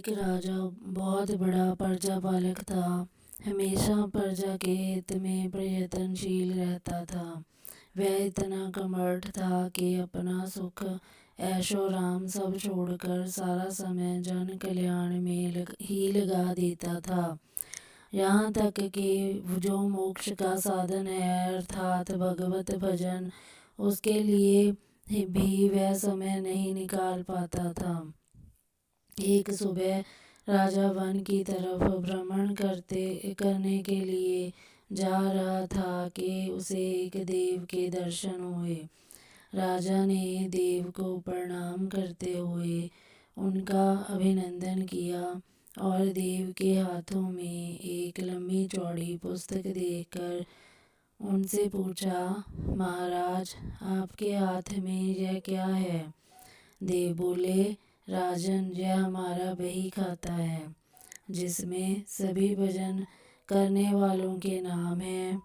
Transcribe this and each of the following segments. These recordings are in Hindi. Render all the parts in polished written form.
एक राजा बहुत बड़ा प्रजा पालक था। हमेशा प्रजा के हित में प्रयत्नशील रहता था। वह इतना कर्मठ था कि अपना सुख ऐशो आराम सब छोड़कर सारा समय जन कल्याण में ही लगा देता था। यहाँ तक कि जो मोक्ष का साधन है अर्थात भगवत भजन, उसके लिए भी वह समय नहीं निकाल पाता था। एक सुबह राजा वन की तरफ भ्रमण करने के लिए जा रहा था कि उसे एक देव के दर्शन हुए। राजा ने देव को प्रणाम करते हुए उनका अभिनंदन किया और देव के हाथों में एक लंबी चौड़ी पुस्तक देखकर उनसे पूछा, महाराज, आपके हाथ में यह क्या है? देव बोले, राजन, यह हमारा बही खाता है, जिसमें सभी भजन करने वालों के नाम हैं।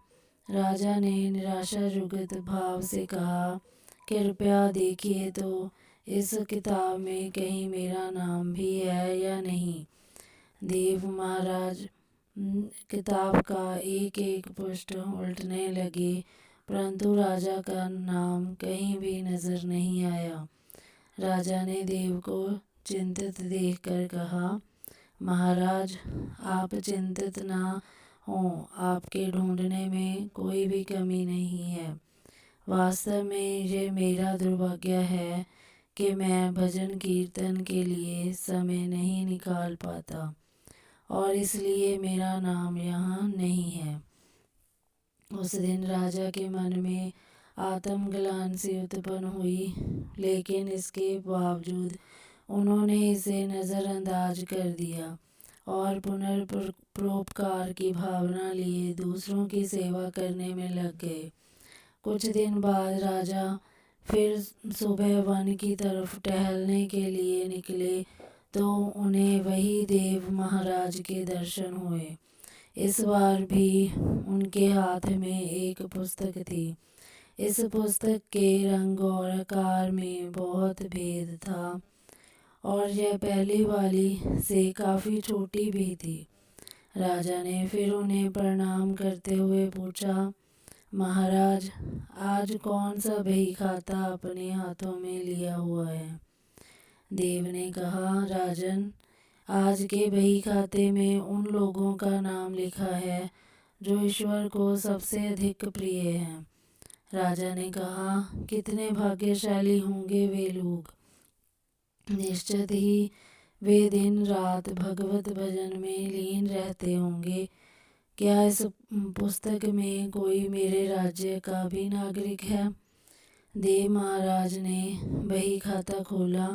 राजा ने निराशायुक्त भाव से कहा, कृपया देखिए तो इस किताब में कहीं मेरा नाम भी है या नहीं। देव महाराज किताब का एक एक पृष्ठ उल्टने लगे, परंतु राजा का नाम कहीं भी नजर नहीं आया। राजा ने देव को चिंतित देखकर कहा, महाराज, आप चिंतित ना हों, आपके ढूंढने में कोई भी कमी नहीं है। वास्तव में ये मेरा दुर्भाग्य है कि मैं भजन कीर्तन के लिए समय नहीं निकाल पाता और इसलिए मेरा नाम यहाँ नहीं है। उस दिन राजा के मन में आत्मग्लानि सी उत्पन्न हुई, लेकिन इसके बावजूद उन्होंने इसे नज़रअंदाज कर दिया और पुनर्परोपकार की भावना लिए दूसरों की सेवा करने में लग गए। कुछ दिन बाद राजा फिर सुबह वन की तरफ टहलने के लिए निकले तो उन्हें वही देव महाराज के दर्शन हुए। इस बार भी उनके हाथ में एक पुस्तक थी। इस पुस्तक के रंग और आकार में बहुत भेद था और यह पहली वाली से काफ़ी छोटी भी थी। राजा ने फिर उन्हें प्रणाम करते हुए पूछा, महाराज, आज कौन सा बही खाता अपने हाथों में लिया हुआ है? देव ने कहा, राजन, आज के बही खाते में उन लोगों का नाम लिखा है जो ईश्वर को सबसे अधिक प्रिय हैं। राजा ने कहा, कितने भाग्यशाली होंगे वे लोग। निश्चित ही वे दिन रात भगवत भजन में लीन रहते होंगे। क्या इस पुस्तक में कोई मेरे राज्य का भी नागरिक है? देव महाराज ने बही खाता खोला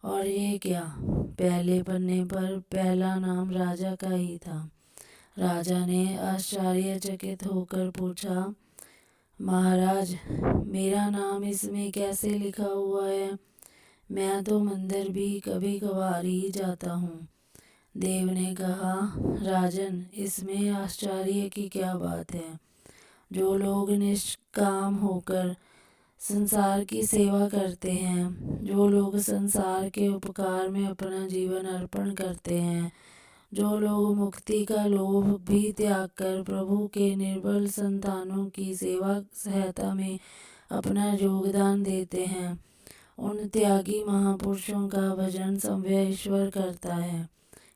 और ये क्या, पहले पन्ने पर पहला नाम राजा का ही था। राजा ने आश्चर्यचकित होकर पूछा, महाराज, मेरा नाम इसमें कैसे लिखा हुआ है? मैं तो मंदिर भी कभी कभार ही जाता हूँ। देव ने कहा, राजन, इसमें आश्चर्य की क्या बात है? जो लोग निष्काम होकर संसार की सेवा करते हैं, जो लोग संसार के उपकार में अपना जीवन अर्पण करते हैं, जो लोग मुक्ति का लोभ भी त्याग कर प्रभु के निर्बल संतानों की सेवा सहायता में अपना योगदान देते हैं, उन त्यागी महापुरुषों का भजन स्वयं ईश्वर करता है।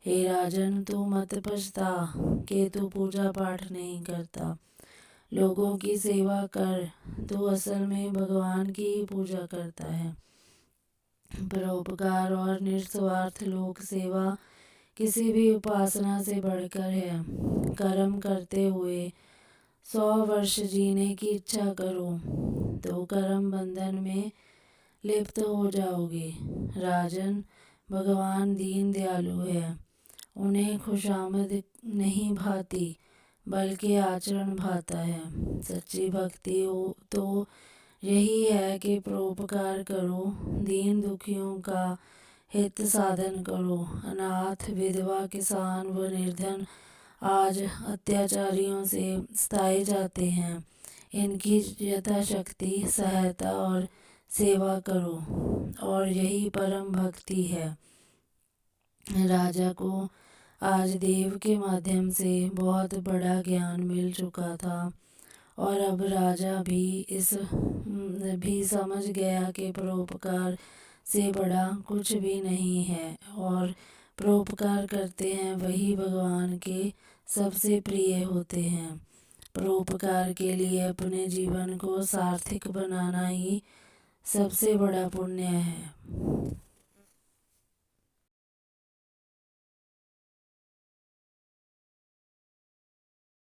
हे राजन, तू मत पछता कि तू पूजा पाठ नहीं करता। लोगों की सेवा कर, तू असल में भगवान की ही पूजा करता है। परोपकार और निस्वार्थ लोक सेवा किसी भी उपासना से बढ़कर है। कर्म करते हुए 100 वर्ष जीने की इच्छा करो तो कर्म बंधन में लिप्त हो जाओगे। राजन, भगवान दीन दयालु है। उन्हें खुशामद नहीं भाती बल्कि आचरण भाता है। सच्ची भक्ति हो तो यही है कि परोपकार करो, दीन दुखियों का हित साधन करो। अनाथ, विधवा, किसान व निर्धन आज अत्याचारियों से सताए जाते हैं। इनकी यथाशक्ति सहायता और सेवा करो और यही परम भक्ति है। राजा को आज देव के माध्यम से बहुत बड़ा ज्ञान मिल चुका था और अब राजा भी समझ गया कि परोपकार से बड़ा कुछ भी नहीं है और परोपकार करते हैं वही भगवान के सबसे प्रिय होते हैं। परोपकार के लिए अपने जीवन को सार्थक बनाना ही सबसे बड़ा पुण्य है।